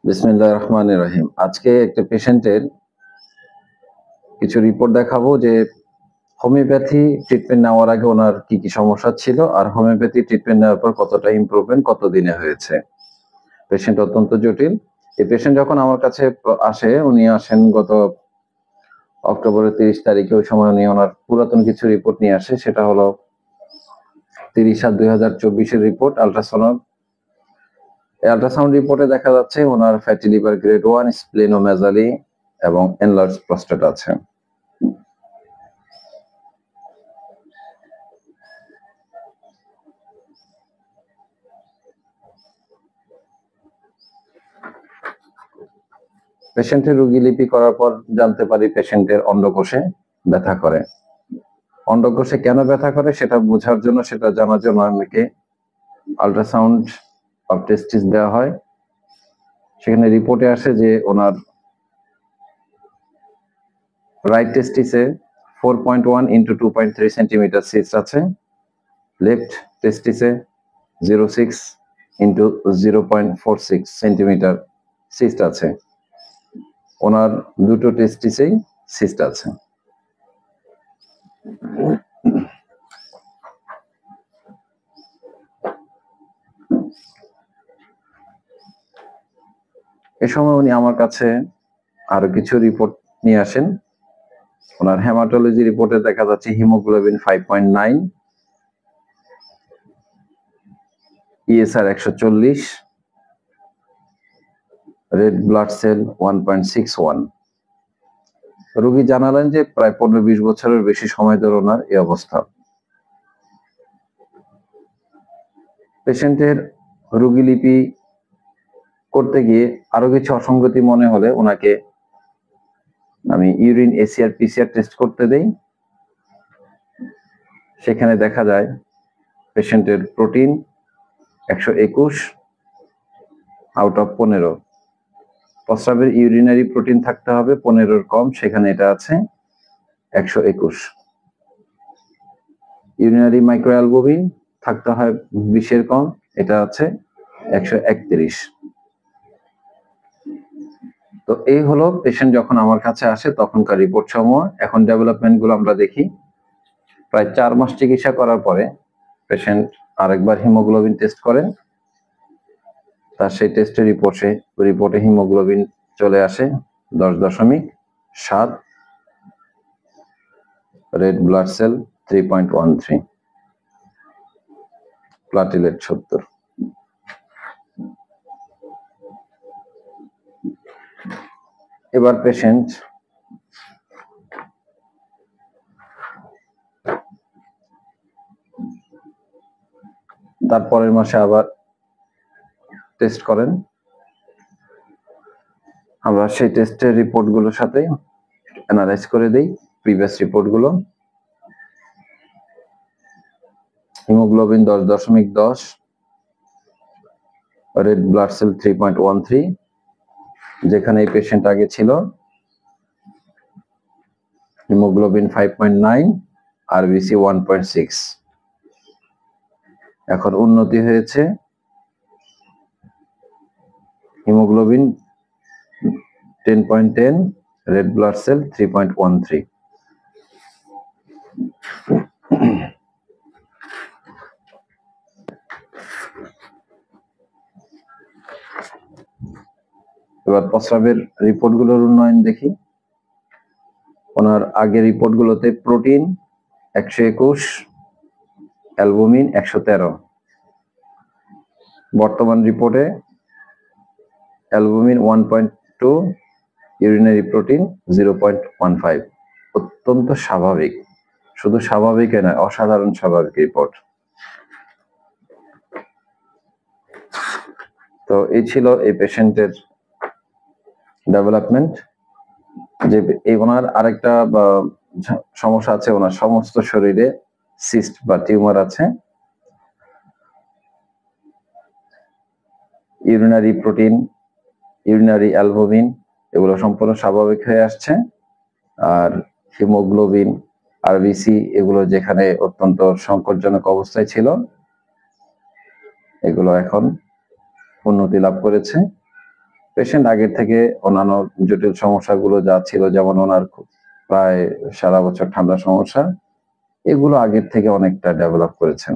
বিসমিল্লাহির রহমানির রহিম। আজকে একটা পেশেন্টের কিছু রিপোর্ট দেখাবো যে হোমিওপ্যাথি ট্রিটমেন্ট নেওয়ার আগে ওনার কি কি সমস্যা ছিল আর হোমিওপ্যাথি ট্রিটমেন্ট নেওয়ার পর কতটা ইমপ্রুভমেন্ট কত দিনে হয়েছে। পেশেন্ট অত্যন্ত জটিল। এই পেশেন্ট যখন আমার কাছে আসে, উনি আসেন গত অক্টোবরের 30 তারিখে। ওই সময় উনি ওনার পুরাতন কিছু রিপোর্ট নিয়ে আসে। সেটা হলো 30/7/2024 রিপোর্ট আল্ট্রাসাউন্ড। আল্ট্রাসাউন্ড রিপোর্টে দেখা যাচ্ছে ওনার ফ্যাটি লিভার গ্রেড 1, স্প্লেনোমেগালি এবং এনলার্জ প্রস্টেট আছে। পেশেন্টের রোগীলিপি করার পর জানতে পারি পেশেন্টের অন্ডকোষে ব্যথা করে। অন্ডকোষে কেন ব্যথা করে সেটা বোঝার জন্য, সেটা জানার জন্য আমাকে আল্ট্রাসাউন্ড অফ টেস্টিস দেওয়া হয়। সেখানে রিপোর্টে আসে যে ওনার রাইট টেস্টিসে 4.1 × 2.3 সেন্টিমিটার সিস্ট আছে, লেফট টেস্টিসে 0.6 × 0.46 সেন্টিমিটার সিস্ট আছে। ওনার দুটো টেস্টিসেই সিস্ট আছে। এ সময় উনি আমার কাছে আরো কিছু রিপোর্ট নিয়ে আসেন। ওনার হেমাটোলজি রিপোর্টে দেখা যাচ্ছে haemoglobin 5.9, ESR 140, red blood cell 1.61। রোগী জানালেন যে প্রায় 15-20 বছরের বেশি সময় ধরে ওনার এই অবস্থা। পেশেন্টের রোগীলিপি করতে গিয়ে আরো কিছু অসঙ্গতি মনে হলে ওনাকে আমি ইউরিন এসিআর পিসিআর টেস্ট করতে দেই। সেখানে দেখা যায় পেশেন্টের প্রোটিন 121 আউট অফ 15। প্রস্রাবের ইউরিনারি প্রোটিন থাকতে হবে 15-র কম, সেখানে এটা আছে 121। ইউরিনারি মাইক্রোঅ্যালবুমিন থাকতে হয় 20-এর কম, এটা আছে 131। তো এই হলো পেশেন্ট যখন আমার কাছে আসে তখনকার রিপোর্ট সমূহ। এখন ডেভেলপমেন্ট গুলো আমরা দেখি। প্রায় 4 মাস চিকিৎসা করার পরে পেশেন্ট আরেকবার হিমোগ্লোবিন টেস্ট করেন। তার সেই টেস্টের রিপোর্টে হিমোগ্লোবিন চলে আসে 10.7, রেড ব্লাড সেল 3.13, প্লাটিলেট 70। এবার পেশেন্ট তারপরের মাসে আবার টেস্ট করেন। আমরা সেই টেস্টের রিপোর্টগুলোর সাথে অ্যানালাইজ করে দেই প্রিভিয়াস রিপোর্টগুলো। হিমোগ্লোবিন 10.10, রেড ব্লাড সেল 3.13, যেখানে এই পেশেন্ট আগে ছিল হিমোগ্লোবিন 5.9, আরবিসি 1.6। এখন উন্নতি হয়েছে, হিমোগ্লোবিন 10.10, রেড ব্লাড সেল 3.13। এবার প্রস্রাবের রিপোর্টগুলোর উন্নয়ন দেখি। ওনার আগের রিপোর্টগুলোতে প্রোটিন 121, অ্যালবুমিন 113। বর্তমান রিপোর্টে অ্যালবুমিন 1.2, ইউরিনারি প্রোটিন 0.15। অত্যন্ত স্বাভাবিক, শুধু স্বাভাবিক নয়, অসাধারণ স্বাভাবিক রিপোর্ট। তো এই ছিল এই পেশেন্টের ডেভেলপমেন্ট। যে ওনার আরেকটা সমস্যা আছে, ওনার সমস্ত শরীরে সিস্ট বা টিউমার আছে। ইউরিনারি প্রোটিন, ইউরিনারি অ্যালবুমিন এগুলো সম্পূর্ণ স্বাভাবিক হয়ে আসছে। আর হিমোগ্লোবিন, আরবিসি এগুলো যেখানে অত্যন্ত সংকটজনক অবস্থায় ছিল, এগুলো এখন উন্নতি লাভ করেছে। পেশেন্ট আগের থেকে অন্যান্য জটিল সমস্যাগুলো যা ছিল, যেমন ওনার প্রায় সারা বছর ঠান্ডা সমস্যা, এগুলো আগের থেকে অনেকটা ডেভেলপ করেছেন।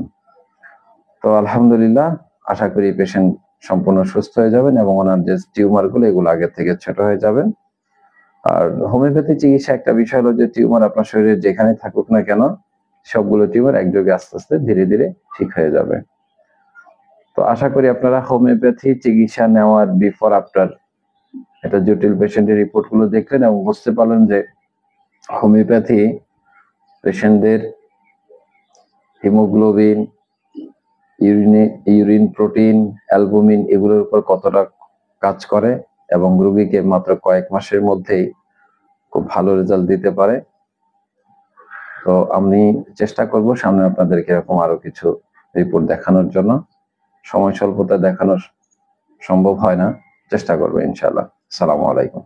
তো আলহামদুলিল্লাহ, আশা করি পেশেন্ট সম্পূর্ণ সুস্থ হয়ে যাবেন এবং ওনার যে টিউমার গুলো এগুলো আগের থেকে ছোট হয়ে যাবেন। আর হোমিওপ্যাথি চিকিৎসা একটা বিষয় হলো যে টিউমার আপনার শরীরে যেখানে থাকুক না কেন, সবগুলো টিউমার একযোগে আস্তে আস্তে ধীরে ধীরে ঠিক হয়ে যাবে। তো আশা করি আপনারা হোমিওপ্যাথি চিকিৎসা নেওয়ার বিফোর আফটার এটা জটিল পেশেন্টের রিপোর্ট গুলো দেখলেন এবং বুঝতে পারলেন যে হোমিওপ্যাথি পেশেন্টদের হিমোগ্লোবিন, ইউরিন প্রোটিন, অ্যালবুমিন এগুলোর উপর কতটা কাজ করে এবং রোগীকে মাত্র কয়েক মাসের মধ্যেই খুব ভালো রেজাল্ট দিতে পারে। তো আমি চেষ্টা করব সামনে আপনাদেরকে এরকম আরো কিছু রিপোর্ট দেখানোর জন্য। সময় স্বল্পতা দেখানো সম্ভব হয় না, চেষ্টা করবো ইনশাআল্লাহ। আসসালামু আলাইকুম।